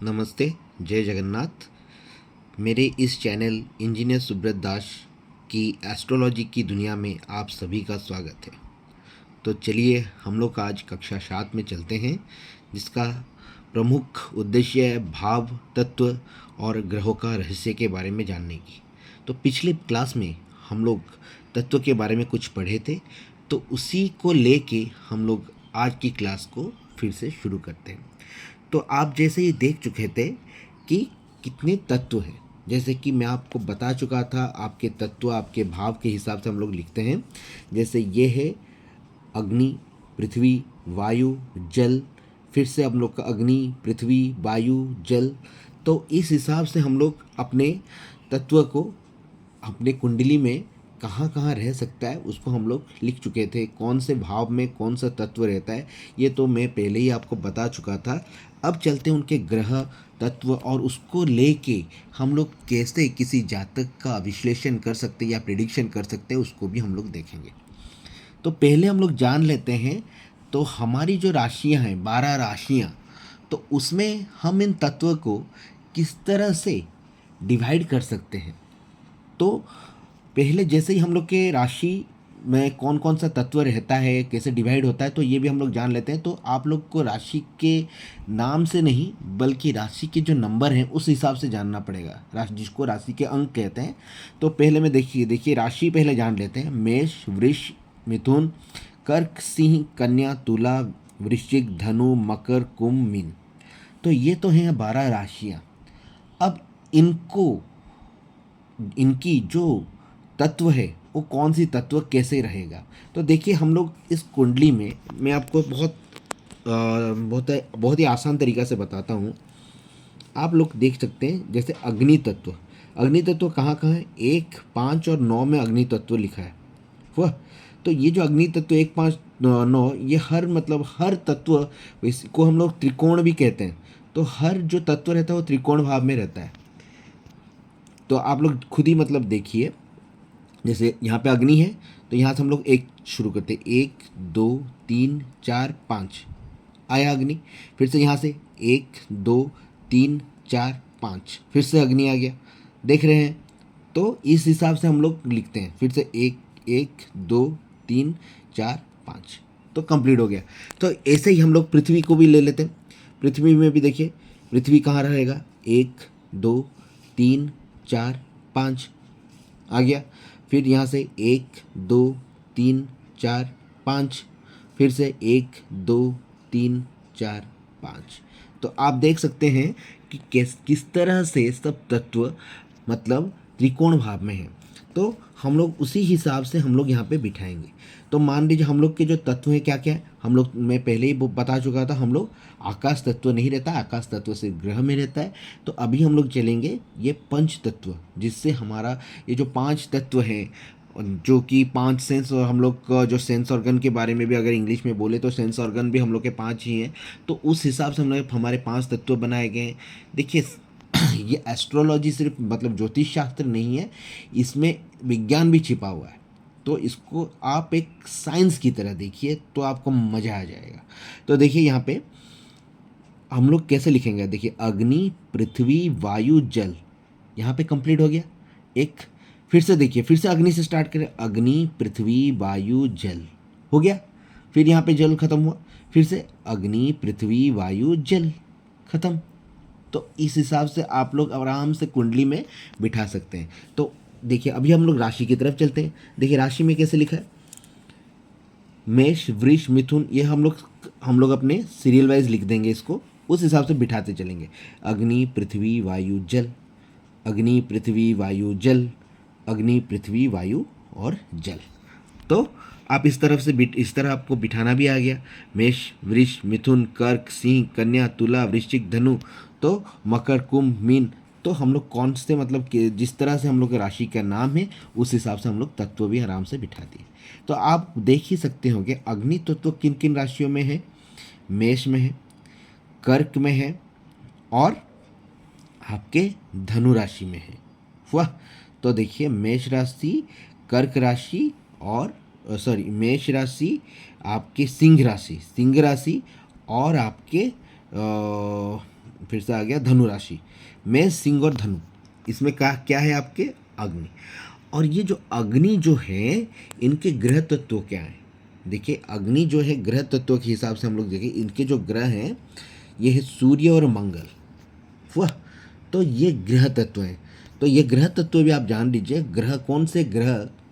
नमस्ते, जय जगन्नाथ। मेरे इस चैनल इंजीनियर सुब्रत दास की एस्ट्रोलॉजी की दुनिया में आप सभी का स्वागत है। तो चलिए हम लोग आज कक्षा 7 में चलते हैं, जिसका प्रमुख उद्देश्य है भाव तत्व और ग्रहों का रहस्य के बारे में जानने की। तो पिछले क्लास में हम लोग तत्व के बारे में कुछ पढ़े थे, तो उसी को लेके हम लोग आज की क्लास को फिर से शुरू करते हैं। तो आप जैसे ही देख चुके थे कि कितने तत्व हैं, जैसे कि मैं आपको बता चुका था, आपके तत्व आपके भाव के हिसाब से हम लोग लिखते हैं। जैसे ये है अग्नि, पृथ्वी, वायु, जल। फिर से हम लोग का अग्नि, पृथ्वी, वायु, जल। तो इस हिसाब से हम लोग अपने तत्व को अपने कुंडली में कहाँ कहाँ रह सकता है उसको हम लोग लिख चुके थे। कौन से भाव में कौन सा तत्व रहता है ये तो मैं पहले ही आपको बता चुका था। अब चलते हैं उनके ग्रह तत्व और उसको लेके हम लोग कैसे किसी जातक का विश्लेषण कर सकते हैं या प्रिडिक्शन कर सकते हैं, उसको भी हम लोग देखेंगे। तो पहले हम लोग जान लेते हैं, तो हमारी जो राशियां हैं 12 राशियां, तो उसमें हम इन तत्व को किस तरह से डिवाइड कर सकते हैं। तो पहले जैसे ही हम लोग के राशि में कौन कौन सा तत्व रहता है, कैसे डिवाइड होता है, तो ये भी हम लोग जान लेते हैं। तो आप लोग को राशि के नाम से नहीं बल्कि राशि के जो नंबर हैं उस हिसाब से जानना पड़ेगा, राशि जिसको राशि के अंक कहते हैं। तो पहले में देखिए राशि पहले जान लेते हैं। मेष, वृष, मिथुन, कर्क, सिंह, कन्या, तुला, वृश्चिक, धनु, मकर, कुंभ, मीन। तो ये तो हैं 12 राशियाँ। अब इनको इनकी जो तत्व है वो कौन सी तत्व कैसे रहेगा। तो देखिए हम लोग इस कुंडली में मैं आपको बहुत ही आसान तरीक़ा से बताता हूँ। आप लोग देख सकते हैं जैसे अग्नि तत्व कहाँ कहाँ है, 1, 5 और 9 में अग्नि तत्व लिखा है वह। तो ये जो अग्नि तत्व 1, 5, 9 ये हर तत्व, इसको हम लोग त्रिकोण भी कहते हैं। तो हर जो तत्व रहता है वो त्रिकोण भाव में रहता है। तो आप लोग खुद ही देखिए, जैसे यहाँ पे अग्नि है तो यहाँ से हम लोग एक शुरू करते हैं, 1, 2, 3, 4, 5 आया अग्नि। फिर से यहाँ से 1, 2, 3, 4, 5 फिर से अग्नि आ गया, देख रहे हैं। तो इस हिसाब से हम लोग लिखते हैं। फिर से 1, 1, 2, 3, 4, 5 तो कंप्लीट हो गया। तो ऐसे ही हम लोग पृथ्वी को भी ले लेते हैं। पृथ्वी में भी देखिए पृथ्वी कहाँ रहेगा, 1, 2, 3, 4, 5 आ गया। फिर यहाँ से 1, 2, 3, 4, 5 फिर से 1, 2, 3, 4, 5। तो आप देख सकते हैं कि किस तरह से सब तत्व त्रिकोण भाव में हैं। तो हम लोग उसी हिसाब से हम लोग यहाँ पे बिठाएंगे। तो मान लीजिए हम लोग के जो तत्व हैं क्या क्या है, हम लोग मैं पहले ही बता चुका था, हम लोग आकाश तत्व नहीं रहता, आकाश तत्व से ग्रह में रहता है। तो अभी हम लोग चलेंगे ये पंच तत्व, जिससे हमारा ये जो 5 तत्व हैं, जो कि 5 सेंस, और हम लोग का जो सेंस ऑर्गन के बारे में भी अगर इंग्लिश में बोले तो सेंस ऑर्गन भी हम लोग के 5 ही हैं। तो उस हिसाब से हम लोग हमारे 5 तत्व बनाए गए हैं। देखिए ये एस्ट्रोलॉजी सिर्फ ज्योतिष शास्त्र नहीं है, इसमें विज्ञान भी छिपा हुआ है। तो इसको आप एक साइंस की तरह देखिए तो आपको मज़ा आ जाएगा। तो देखिए यहाँ पे हम लोग कैसे लिखेंगे, देखिए अग्नि, पृथ्वी, वायु, जल, यहाँ पे कंप्लीट हो गया एक। फिर से देखिए, फिर से अग्नि से स्टार्ट करें, अग्नि, पृथ्वी, वायु, जल हो गया। फिर यहाँ पे जल खत्म हुआ, फिर से अग्नि, पृथ्वी, वायु, जल खत्म। तो इस हिसाब से आप लोग आराम से कुंडली में बिठा सकते हैं। तो देखिए अभी हम लोग राशि की तरफ चलते हैं। देखिए राशि में कैसे लिखा है, मेष, वृष, मिथुन, ये हम लोग अपने सीरियल वाइज लिख देंगे, इसको उस हिसाब से बिठाते चलेंगे। अग्नि, पृथ्वी, वायु, जल, अग्नि, पृथ्वी, वायु, जल, अग्नि, पृथ्वी, वायु और जल। तो आप इस तरह आपको बिठाना भी आ गया। मेष, वृष, मिथुन, कर्क, सिंह, कन्या, तुला, वृश्चिक, धनु, तो मकर, कुंभ, मीन। तो हम लोग कौन से कि जिस तरह से हम लोग के राशि का नाम है उस हिसाब से हम लोग तत्व भी आराम से बिठा दिए। तो आप देख ही सकते हो कि अग्नि तत्व किन किन राशियों में है, मेष में है, कर्क में है और आपके धनु राशि में है। वाह। तो देखिए मेष राशि, कर्क राशि और मेष राशि, आपके सिंह राशि और आपके फिर से आ गया धनु राशि, मेष सिंह और धनु, इसमें क्या है आपके अग्नि। और ये जो अग्नि जो है इनके ग्रह तत्व क्या है, देखिए अग्नि जो है ग्रह तत्व के हिसाब से हम लोग देखें, इनके जो ग्रह हैं ये है सूर्य और मंगल। वह तो ये ग्रह तत्व हैं। तो ये ग्रह तत्व भी आप जान लीजिए, ग्रह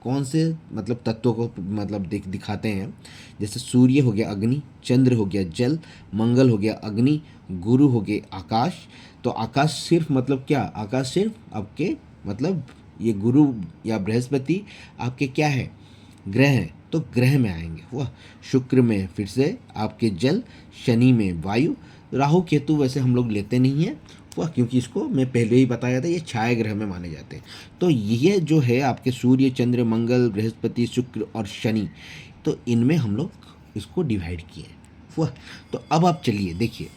कौन से मतलब तत्वों को मतलब दिखाते हैं। जैसे सूर्य हो गया अग्नि, चंद्र हो गया जल, मंगल हो गया अग्नि, गुरु हो गए आकाश। तो आकाश सिर्फ मतलब क्या, आकाश सिर्फ आपके मतलब ये गुरु या बृहस्पति आपके क्या है, ग्रह हैं। तो ग्रह में आएंगे वह, शुक्र में फिर से आपके जल, शनि में वायु, राहु केतु वैसे हम लोग लेते नहीं हैं वह, क्योंकि इसको मैं पहले ही बताया था ये छाया ग्रह में माने जाते हैं। तो ये जो है आपके सूर्य चंद्र मंगल बृहस्पति शुक्र और शनि, तो इनमें हम लोग इसको डिवाइड किए वह। तो अब आप चलिए देखिए,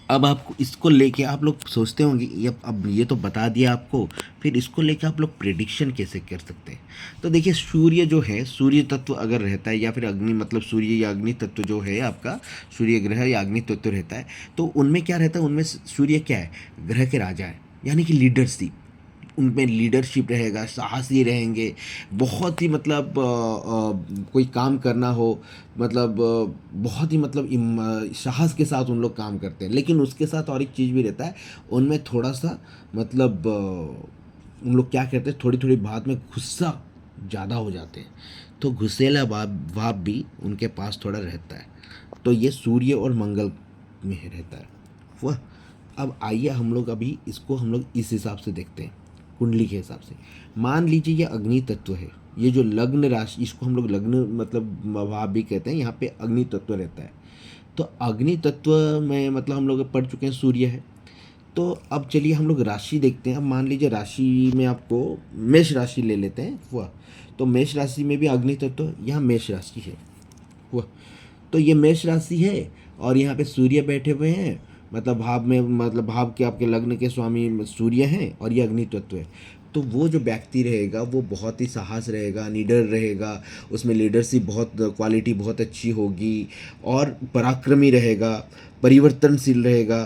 अब आपको इसको लेके आप लोग सोचते होंगे ये अब ये तो बता दिया आपको, फिर इसको लेके आप लोग प्रेडिक्शन कैसे कर सकते हैं। तो देखिए सूर्य जो है, सूर्य तत्व अगर रहता है या फिर अग्नि मतलब सूर्य या अग्नि तत्व जो है आपका, सूर्य ग्रह या अग्नि तत्व रहता है, तो उनमें क्या रहता है, उनमें सूर्य क्या है, ग्रह के राजा है, यानी कि लीडरशिप, उनमें लीडरशिप रहेगा, साहसी रहेंगे, बहुत ही मतलब कोई काम करना हो मतलब बहुत ही मतलब साहस के साथ उन लोग काम करते हैं। लेकिन उसके साथ और एक चीज़ भी रहता है, उनमें थोड़ा सा मतलब उन लोग क्या कहते हैं, थोड़ी थोड़ी बात में गुस्सा ज़्यादा हो जाते हैं, तो गुस्सेला भाव भी उनके पास थोड़ा रहता है। तो ये सूर्य और मंगल में रहता है वह। अब आइए हम लोग अभी इसको हम लोग इस हिसाब से देखते हैं, कुंडली के हिसाब से। मान लीजिए ये अग्नि तत्व है, ये जो लग्न राशि, इसको हम लोग लग्न मतलब भाव भी कहते हैं, यहाँ पे अग्नि तत्व रहता है। तो अग्नि तत्व में मतलब हम लोग पढ़ चुके हैं सूर्य है। तो अब चलिए हम लोग राशि देखते हैं। अब मान लीजिए राशि में आपको मेष राशि ले लेते हैं वह। तो मेष राशि में भी अग्नि तत्व, यहाँ मेष राशि है वह। तो ये मेष राशि है और यहाँ पे सूर्य बैठे हुए हैं, मतलब भाव में, मतलब भाव के आपके लग्न के स्वामी सूर्य हैं और ये अग्नि तत्व है। तो वो जो व्यक्ति रहेगा वो बहुत ही साहस रहेगा, निडर रहेगा, उसमें लीडरशिप बहुत क्वालिटी बहुत अच्छी होगी और पराक्रमी रहेगा, परिवर्तनशील रहेगा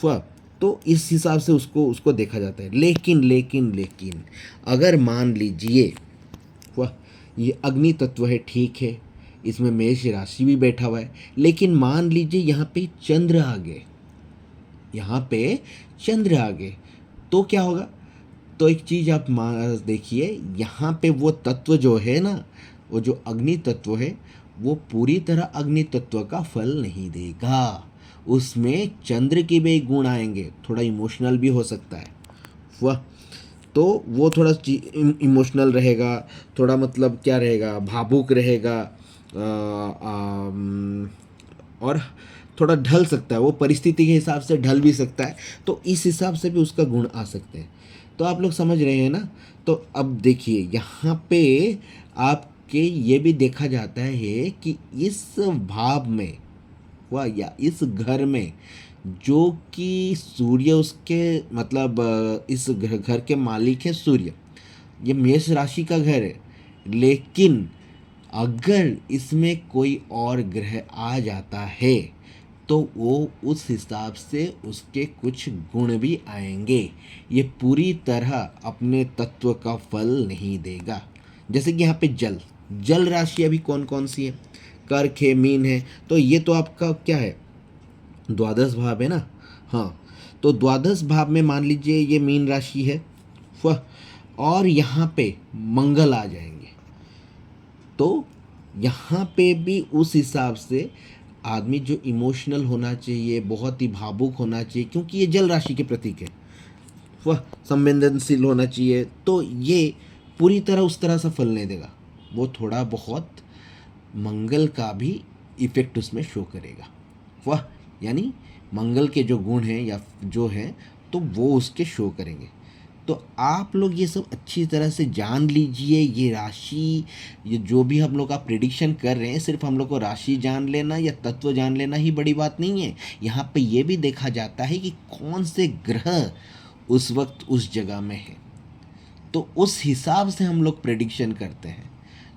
वह। तो इस हिसाब से उसको देखा जाता है। लेकिन अगर मान लीजिए वह ये अग्नि तत्व है, ठीक है, इसमें मेष राशि भी बैठा हुआ है, लेकिन मान लीजिए यहाँ पे चंद्र आ गए, यहाँ पे चंद्र आ गए, तो क्या होगा। तो एक चीज़ आप देखिए, यहाँ पे वो तत्व जो है ना, वो जो अग्नि तत्व है वो पूरी तरह अग्नि तत्व का फल नहीं देगा, उसमें चंद्र के भी गुण आएंगे, थोड़ा इमोशनल भी हो सकता है वह। तो वो थोड़ा इमोशनल रहेगा, थोड़ा मतलब क्या रहेगा, भावुक रहेगा, और थोड़ा ढल सकता है, वो परिस्थिति के हिसाब से ढल भी सकता है। तो इस हिसाब से भी उसका गुण आ सकते हैं। तो आप लोग समझ रहे हैं ना। तो अब देखिए यहाँ पे आपके ये भी देखा जाता है कि इस भाव में हुआ या इस घर में जो कि सूर्य उसके मतलब इस घर के मालिक है सूर्य, ये मेष राशि का घर है। लेकिन अगर इसमें कोई और ग्रह आ जाता है तो वो उस हिसाब से उसके कुछ गुण भी आएंगे, ये पूरी तरह अपने तत्व का फल नहीं देगा। जैसे कि यहाँ पे जल राशि अभी कौन कौन सी है, कर्क है, मीन है। तो ये तो आपका क्या है, द्वादश भाव है ना। हाँ, तो द्वादश भाव में मान लीजिए ये मीन राशि है वह, और यहाँ पे मंगल आ जाएंगे, तो यहाँ पे भी उस हिसाब से आदमी जो इमोशनल होना चाहिए, बहुत ही भावुक होना चाहिए, क्योंकि ये जल राशि के प्रतीक है वह, संवेदनशील होना चाहिए। तो ये पूरी तरह उस तरह सा फल नहीं देगा, वो थोड़ा बहुत मंगल का भी इफेक्ट उसमें शो करेगा वह, यानी मंगल के जो गुण हैं या जो हैं तो वो उसके शो करेंगे। तो आप लोग ये सब अच्छी तरह से जान लीजिए। ये राशि, ये जो भी हम लोग का प्रिडिक्शन कर रहे हैं, सिर्फ हम लोग को राशि जान लेना या तत्व जान लेना ही बड़ी बात नहीं है। यहाँ पे ये भी देखा जाता है कि कौन से ग्रह उस वक्त उस जगह में है, तो उस हिसाब से हम लोग प्रिडिक्शन करते हैं।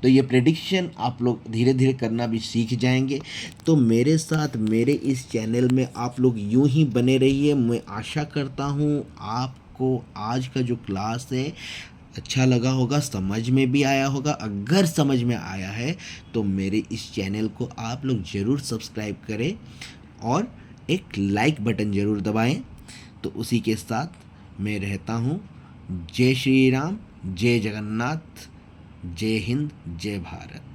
तो ये प्रेडिक्शन आप लोग धीरे धीरे करना भी सीख जाएंगे। तो मेरे साथ मेरे इस चैनल में आप लोग यूं ही बने रहिए। मैं आशा करता हूँ आपको आज का जो क्लास है अच्छा लगा होगा, समझ में भी आया होगा। अगर समझ में आया है तो मेरे इस चैनल को आप लोग ज़रूर सब्सक्राइब करें और एक लाइक बटन ज़रूर दबाएं। तो उसी के साथ मैं रहता हूँ। जय श्री राम, जय जगन्नाथ, जय हिंद, जय भारत।